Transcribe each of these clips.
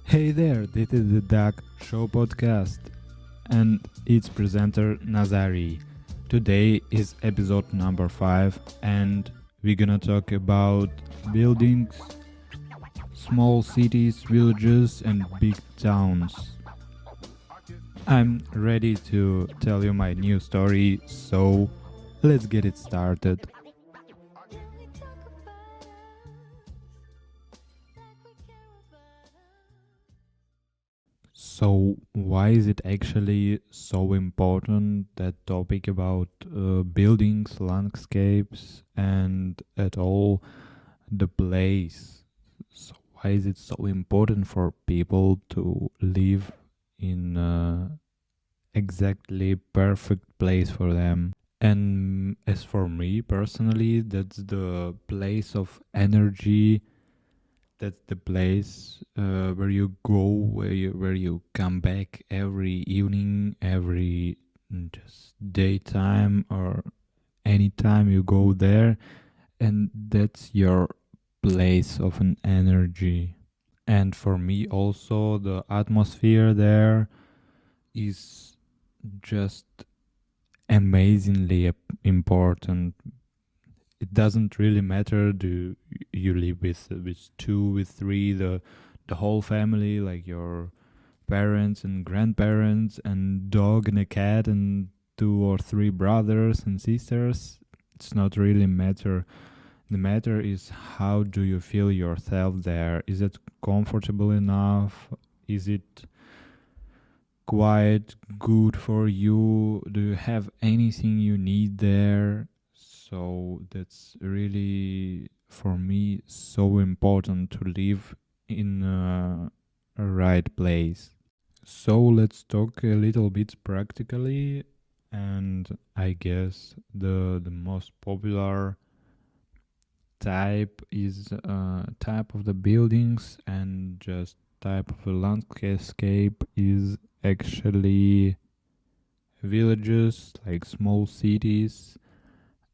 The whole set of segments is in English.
Hey there, this is the Duck Show podcast and its presenter Nazari. Today is episode number 5 and we're gonna talk about buildings, small cities, villages, and big towns. I'm ready to tell you my new story, so let's get it started. So, why is it actually so important, that topic about buildings, landscapes, and at all the place? So, why is it so important for people to live in exactly perfect place for them? And as for me personally, that's the place of energy. That's the place where you go, where you come back every evening, every just daytime or anytime you go there, and that's your place of an energy. And for me also, the atmosphere there is just amazingly important. It doesn't really matter do you live with two, with three, the whole family, like your parents and grandparents and dog and a cat and two or three brothers and sisters. It's not really matter. The matter is, how do you feel yourself there? Is it comfortable enough? Is it quite good for you? Do you have anything you need there? So that's really, for me, so important to live in a right place. So let's talk a little bit practically, and I guess the most popular type is type of the buildings and just type of the landscape is actually villages, like small cities,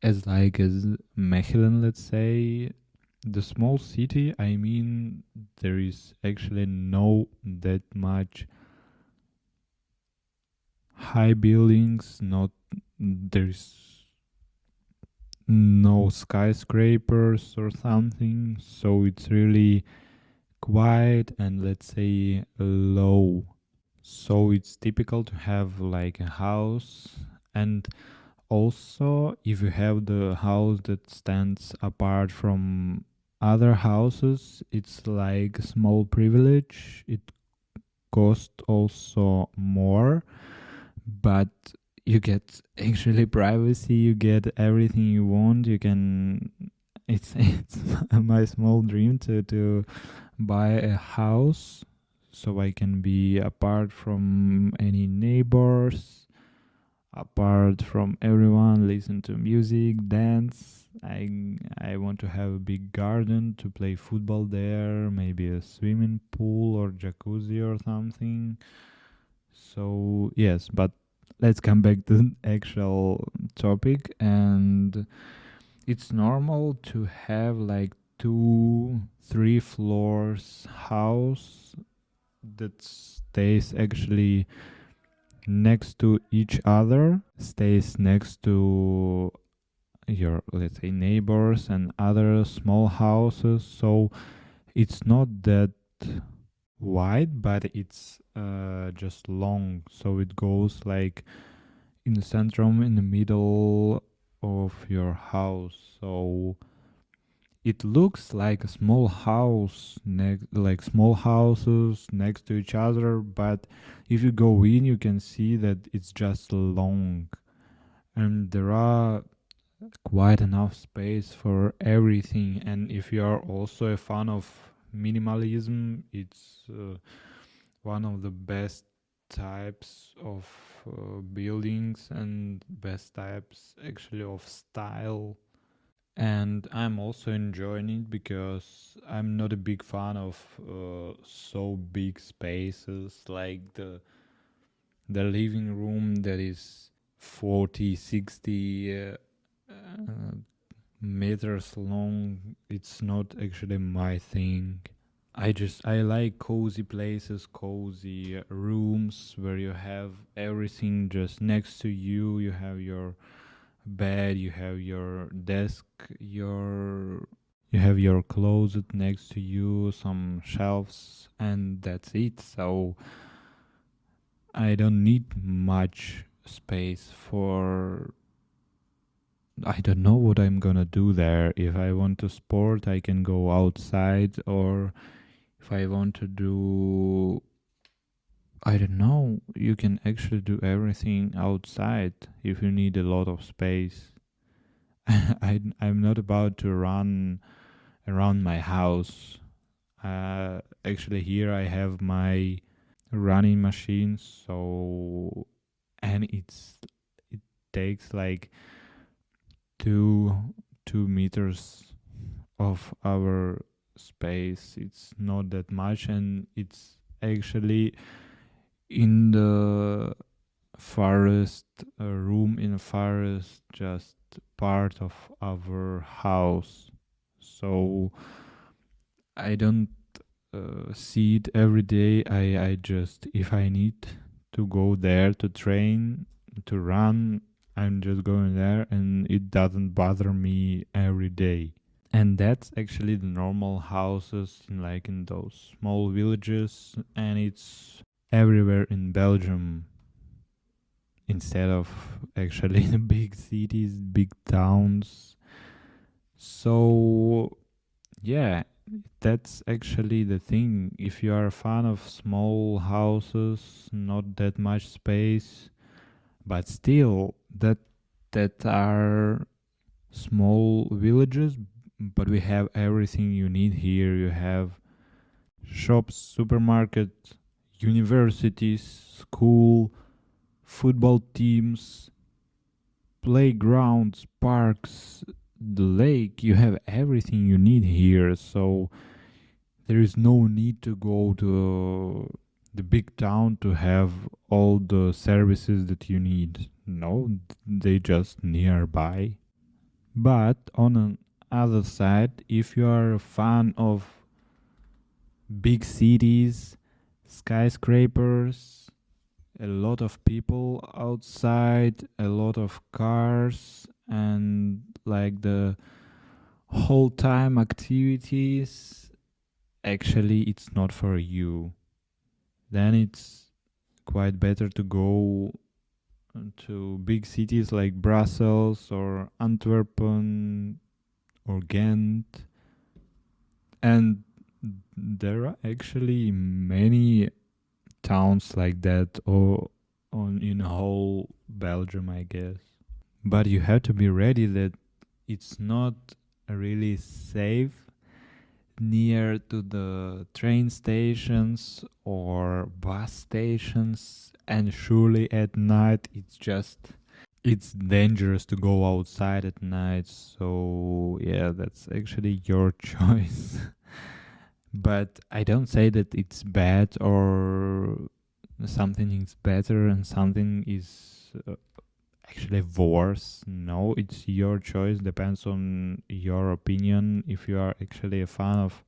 as Mechelen, let's say. The small city, I mean, there is actually no that much high buildings, not there's no skyscrapers or something, so it's really quiet and, let's say, low. So it's typical to have like a house, and also if you have the house that stands apart from other houses, it's like a small privilege. It costs also more, but you get actually privacy, you get everything you want. You can, it's my small dream to buy a house so I can be apart from any neighbors, apart from everyone, listen to music, dance. I want to have a big garden to play football there, maybe a swimming pool or jacuzzi or something. So yes, but let's come back to the actual topic. And it's normal to have like 2 3 floors house that stays actually next to each other, stays next to your, let's say, neighbors and other small houses. So it's not that wide, but it's just long. So it goes like in the centrum, in the middle of your house. So it looks like a small house, like small houses next to each other, but if you go in, you can see that it's just long, and there are quite enough space for everything. And if you are also a fan of minimalism, it's one of the best types of buildings and best types actually of style. And I'm also enjoying it because I'm not a big fan of so big spaces, like the living room that is 40 60 uh, meters long, it's not actually my thing. I like cozy places, cozy rooms where you have everything just next to you. You have your bed, you have your desk, you have your closet next to you, some shelves, and that's it. So I don't need much space for. I don't know what I'm gonna do there. If I want to sport, I can go outside, or if I want to do, I don't know, you can actually do everything outside if you need a lot of space. I'm not about to run around my house. Actually, here I have my running machine, so and it takes like two 2 meters of our space. It's not that much, and it's actually in the forest room in a forest, just part of our house. So I don't see it every day. I just, if I need to go there to train, to run, I'm just going there, and it doesn't bother me every day. And that's actually the normal houses in, like, in those small villages, and it's everywhere in Belgium, instead of actually the big cities, big towns. So yeah, that's actually the thing. If you are a fan of small houses, not that much space, but still that are small villages, but we have everything you need here. You have shops, supermarket, universities, school, football teams, playgrounds, parks, the lake. You have everything you need here. So there is no need to go to the big town to have all the services that you need. No, they just nearby. But on the other side, if you are a fan of big cities, skyscrapers, a lot of people outside, a lot of cars, and like the whole time activities, actually it's not for you. Then it's quite better to go to big cities like Brussels or Antwerpen or Ghent. And there are actually many towns like that, or on in whole Belgium, I guess. But you have to be ready that it's not really safe near to the train stations or bus stations, and surely at night it's dangerous to go outside at night. So yeah, that's actually your choice. But I don't say that it's bad, or something is better and something is actually worse. No, it's your choice, depends on your opinion. If you are actually a fan of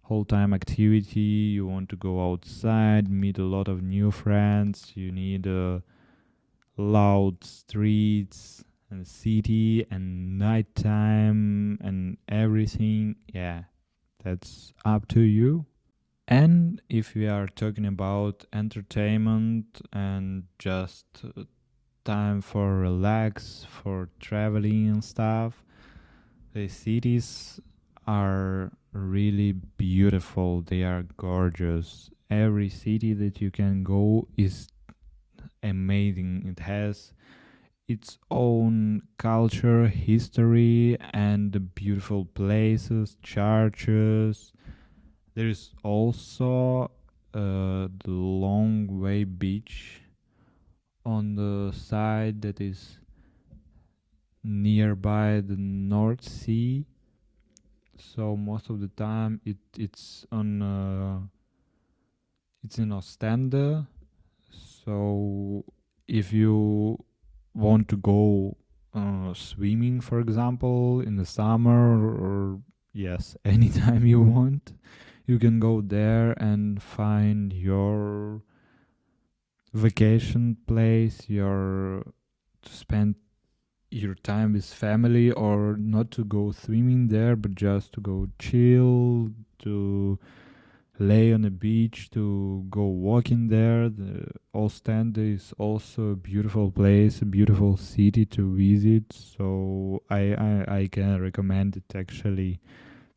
whole time activity, you want to go outside, meet a lot of new friends, you need loud streets and city and nighttime and everything, yeah, that's up to you. And if we are talking about entertainment and just time for relax, for traveling and stuff, the cities are really beautiful. They are gorgeous. Every city that you can go is amazing. It has its own culture, history, and the beautiful places, churches. There is also the Long Way Beach on the side that is nearby the North Sea. So most of the time it's in Ostende. So if you want to go swimming, for example, in the summer, or yes, anytime you want, you can go there and find your vacation place, your to spend your time with family, or not to go swimming there, but just to go chill, to lay on the beach, to go walking there. The Ostend is also a beautiful place, a beautiful city to visit. So I can recommend it actually,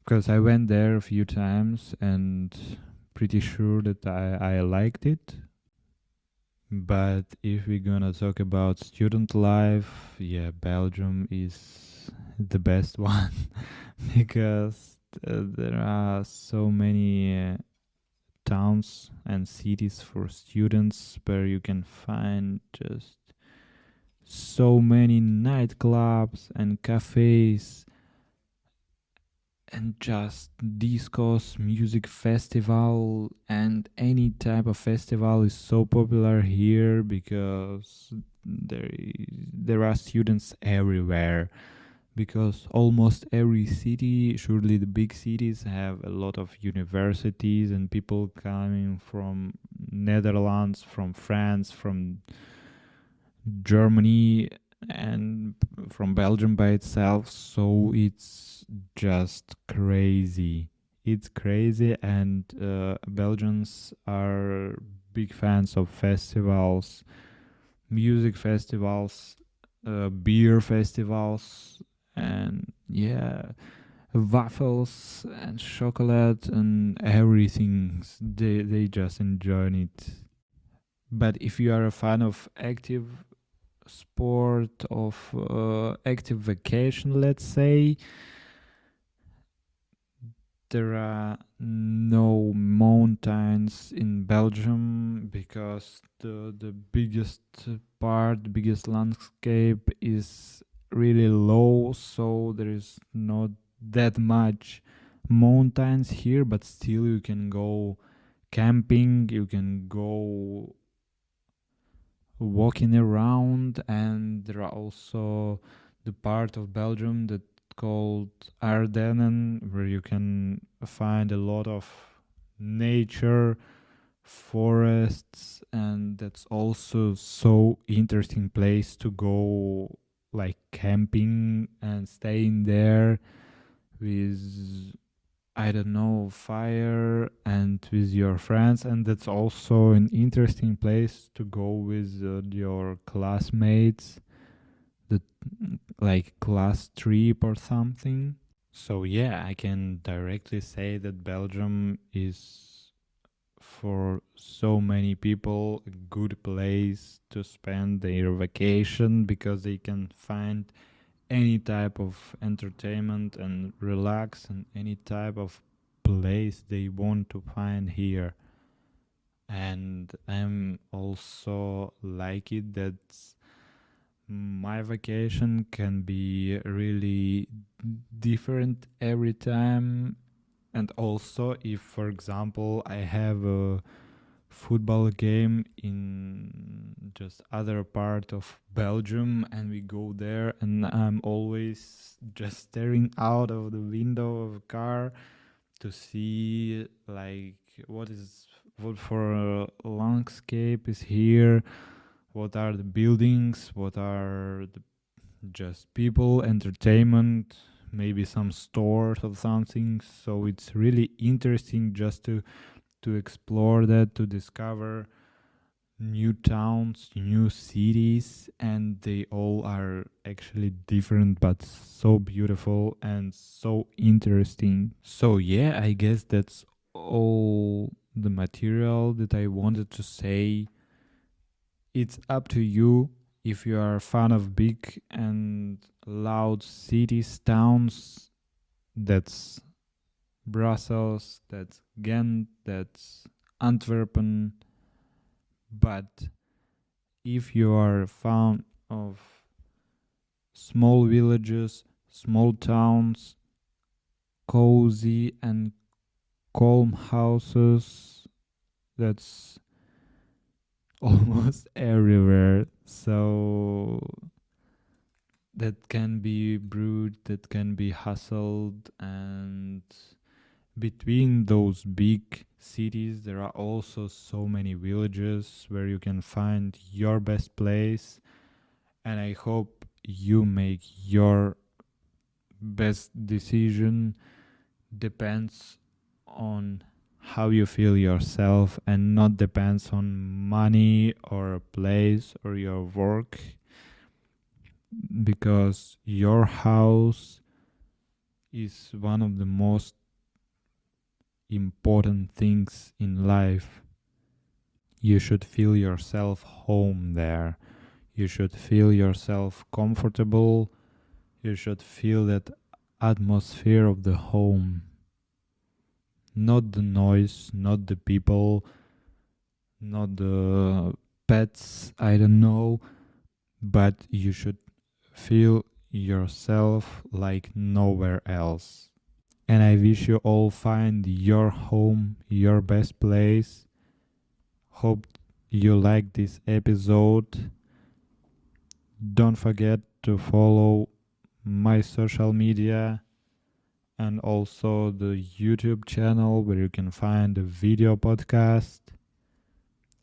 because I went there a few times and pretty sure that I liked it. But if we're gonna talk about student life, yeah, Belgium is the best one because there are so many towns and cities for students where you can find just so many nightclubs and cafes and just discos, music festival, and any type of festival is so popular here because there are students everywhere, because almost every city, surely the big cities, have a lot of universities and people coming from Netherlands, from France, from Germany, and from Belgium by itself. So it's just crazy. It's crazy, and Belgians are big fans of festivals, music festivals, beer festivals, and yeah, waffles and chocolate and everything. They just enjoy it. But if you are a fan of active sport, of active vacation, let's say, there are no mountains in Belgium because the biggest part, the biggest landscape is really low, so there is not that much mountains here, but still you can go camping, you can go walking around, and there are also the part of Belgium that called Ardennen, where you can find a lot of nature, forests, and that's also so interesting place to go, like camping and staying there with, I don't know, fire and with your friends. And that's also an interesting place to go with your classmates, that like class trip or something. So yeah, I can directly say that Belgium is for so many people a good place to spend their vacation, because they can find any type of entertainment and relax, and any type of place they want to find here. And I'm also like it that my vacation can be really different every time. And also, if for example I have a football game in just other part of Belgium and we go there, and I'm always just staring out of the window of a car to see like what for a landscape is here, what are the buildings, what are the just people, entertainment, maybe some stores or something. So it's really interesting just to explore that, to discover new towns, new cities, and they all are actually different but so beautiful and so interesting. So, yeah, I guess that's all the material that I wanted to say. It's up to you if you are a fan of big and loud cities, towns. That's Brussels, that's Ghent, that's Antwerpen. But if you are a fan of small villages, small towns, cozy and calm houses, that's almost everywhere. So that can be brewed, that can be hustled, and between those big cities, there are also so many villages where you can find your best place. And I hope you make your best decision. Depends on how you feel yourself and not depends on money or a place or your work, because your house is one of the most important things in life. You should feel yourself home there. You should feel yourself comfortable. You should feel that atmosphere of the home. Not the noise, not the people, not the pets, I don't know, but you should feel yourself like nowhere else. And I wish you all find your home, your best place. Hope you like this episode. Don't forget to follow my social media and also the YouTube channel where you can find a video podcast.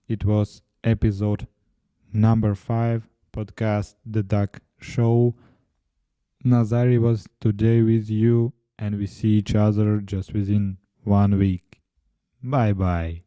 It was episode number 5, podcast The Duck Show. Nazari was today with you, and we see each other just within 1 week. Bye bye.